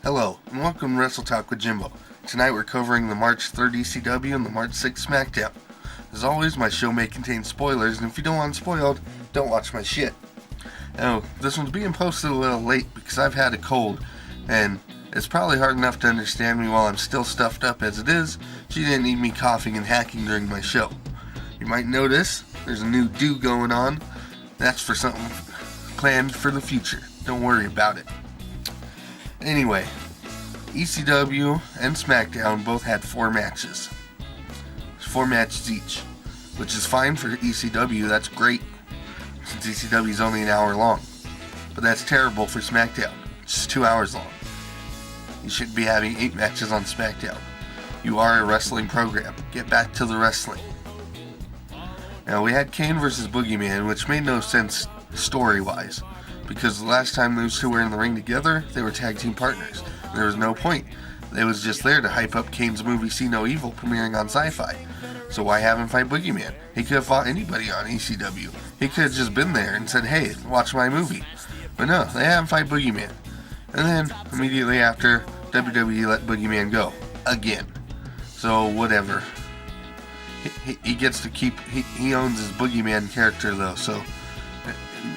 Hello, and welcome to Wrestle Talk with Jimbo. Tonight we're covering the March 3rd ECW and the March 6th SmackDown. As always, my show may contain spoilers, and if you don't want spoiled, don't watch my shit. Now, this one's being posted a little late because I've had a cold, and it's probably hard enough to understand me while I'm still stuffed up as it is. She didn't need me coughing and hacking during my show. You might notice there's a new do going on. That's for something planned for the future. Don't worry about it. Anyway, ECW and SmackDown both had 4 matches. 4 matches each, which is fine for ECW. That's great, since ECW is only an hour long. But that's terrible for SmackDown. It's just 2 hours long. You shouldn't be having 8 matches on SmackDown. You are a wrestling program. Get back to the wrestling. Now, we had Kane versus Boogeyman, which made no sense story-wise, because the last time those two were in the ring together, they were tag team partners. There was no point. They was just there to hype up Kane's movie See No Evil premiering on Sci-Fi. So why have him fight Boogeyman? He could have fought anybody on ECW. He could have just been there and said, hey, watch my movie. But no, they have him fight Boogeyman. And then, immediately after, WWE let Boogeyman go. Again. So, whatever. He gets to keep, he owns his Boogeyman character though, so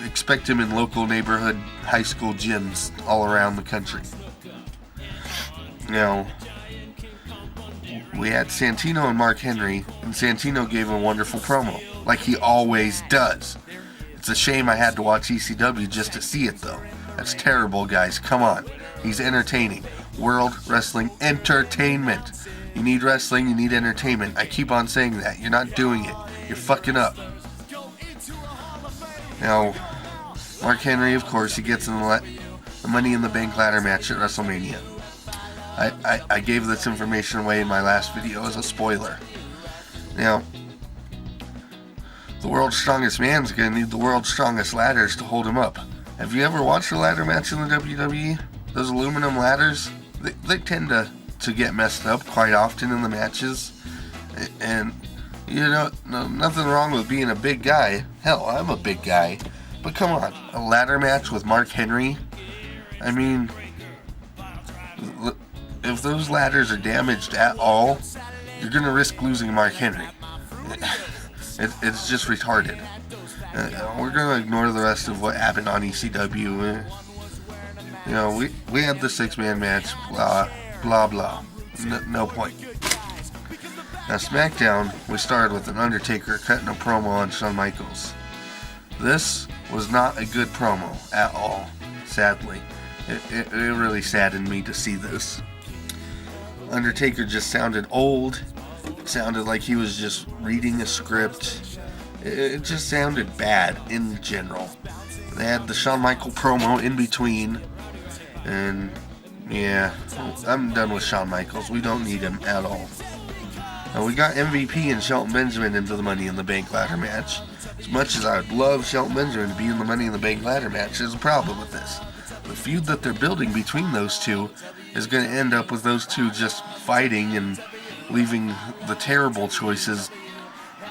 expect him in local neighborhood high school gyms all around the country. Now, we had Santino and Mark Henry, and Santino gave a wonderful promo, like he always does. It's a shame I had to watch ECW just to see it though. That's terrible, guys. Come on. He's entertaining. World Wrestling Entertainment. You need wrestling, you need entertainment. I keep on saying that. You're not doing it. You're fucking up. Now, Mark Henry, of course, he gets in the Money in the Bank ladder match at WrestleMania. I gave this information away in my last video as a spoiler. Now, the world's strongest man's going to need the world's strongest ladders to hold him up. Have you ever watched a ladder match in the WWE? Those aluminum ladders, they tend to get messed up quite often in the matches. And, you know, nothing wrong with being a big guy. Hell, I'm a big guy. But come on, a ladder match with Mark Henry? I mean, if those ladders are damaged at all, you're going to risk losing Mark Henry. It's just retarded. We're going to ignore the rest of what happened on ECW. You know, we had the 6-man match, blah, blah, blah. No point. Now, SmackDown, we started with an Undertaker cutting a promo on Shawn Michaels. This was not a good promo at all, sadly. It really saddened me to see this. Undertaker just sounded old. It sounded like he was just reading a script. It just sounded bad in general. They had the Shawn Michaels promo in between. And, yeah, I'm done with Shawn Michaels. We don't need him at all. Now, we got MVP and Shelton Benjamin into the Money in the Bank ladder match. As much as I would love Shelton Benjamin to be in the Money in the Bank ladder match, there's a problem with this. The feud that they're building between those two is going to end up with those two just fighting and leaving the terrible choices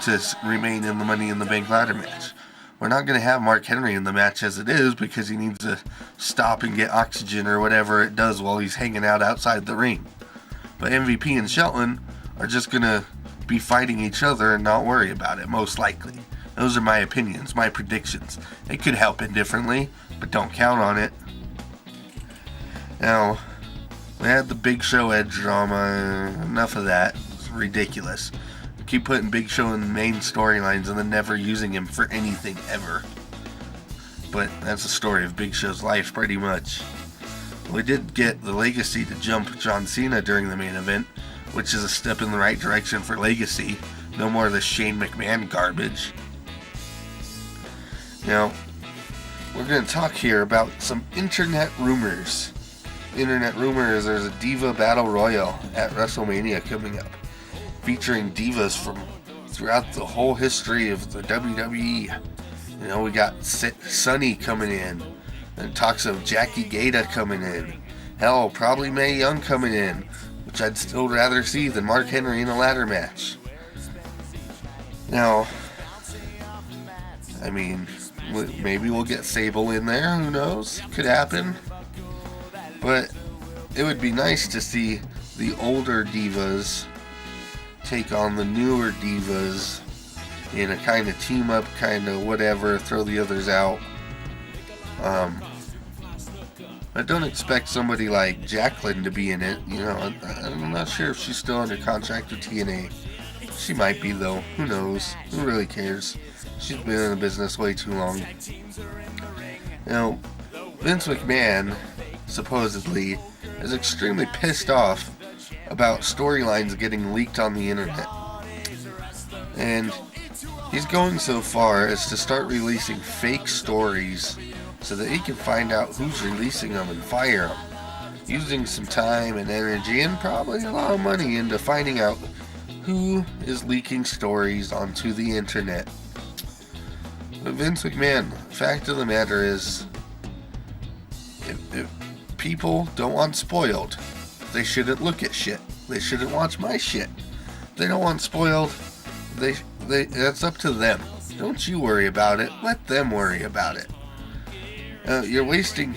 to remain in the Money in the Bank ladder match. We're not going to have Mark Henry in the match as it is because he needs to stop and get oxygen or whatever it does while he's hanging out outside the ring. But MVP and Shelton are just going to be fighting each other and not worry about it, most likely. Those are my opinions, my predictions. It could happen differently, but don't count on it. Now, we had the Big Show Edge drama. Enough of that. It's ridiculous. Keep putting Big Show in the main storylines and then never using him for anything ever. But that's the story of Big Show's life, pretty much. We did get the Legacy to jump John Cena during the main event, which is a step in the right direction for Legacy. No more of this Shane McMahon garbage. Now, we're going to talk here about some internet rumors. Internet rumors, there's a Diva Battle Royal at WrestleMania coming up, featuring divas from throughout the whole history of the WWE. You know, we got Sunny coming in, and talks of Jackie Gata coming in. Hell, probably Mae Young coming in, which I'd still rather see than Mark Henry in a ladder match. Now, I mean, Maybe we'll get Sable in there. Who knows? Could happen. But it would be nice to see the older divas take on the newer divas in a kind of team up, kind of whatever, throw the others out. I don't expect somebody like Jacqueline to be in it. You know, I'm not sure if she's still under contract with TNA. She might be, though. Who knows? Who really cares? She's been in the business way too long. You know, Vince McMahon, supposedly, is extremely pissed off about storylines getting leaked on the internet. And he's going so far as to start releasing fake stories so that he can find out who's releasing them and fire them, using some time and energy and probably a lot of money into finding out who is leaking stories onto the internet. But Vince McMahon, fact of the matter is, if people don't want spoiled, they shouldn't look at shit. They shouldn't watch my shit. If they don't want spoiled, that's up to them. Don't you worry about it. Let them worry about it. You're wasting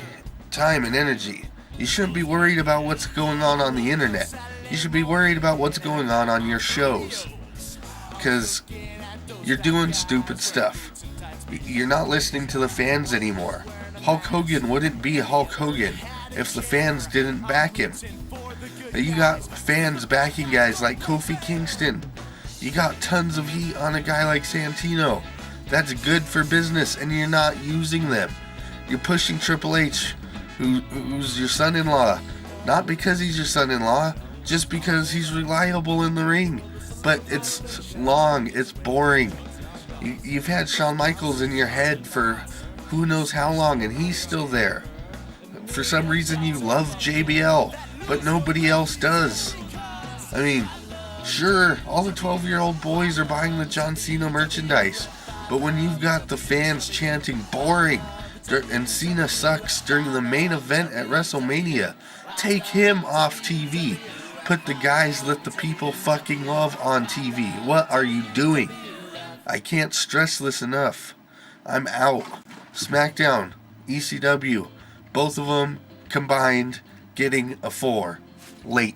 time and energy. You shouldn't be worried about what's going on the internet. You should be worried about what's going on your shows. Because you're doing stupid stuff. You're not listening to the fans anymore. Hulk Hogan wouldn't be Hulk Hogan if the fans didn't back him. You got fans backing guys like Kofi Kingston. You got tons of heat on a guy like Santino. That's good for business, and you're not using them. You're pushing Triple H, who's your son-in-law. Not because he's your son-in-law, just because he's reliable in the ring. But it's long, it's boring. You've had Shawn Michaels in your head for who knows how long, and he's still there. For some reason you love JBL, but nobody else does. I mean, sure, all the 12-year-old boys are buying the John Cena merchandise, but when you've got the fans chanting boring, and Cena sucks during the main event at WrestleMania, take him off TV. Put the guys that the people fucking love on TV. What are you doing? I can't stress this enough. I'm out. SmackDown, ECW, both of them combined getting a 4. Late.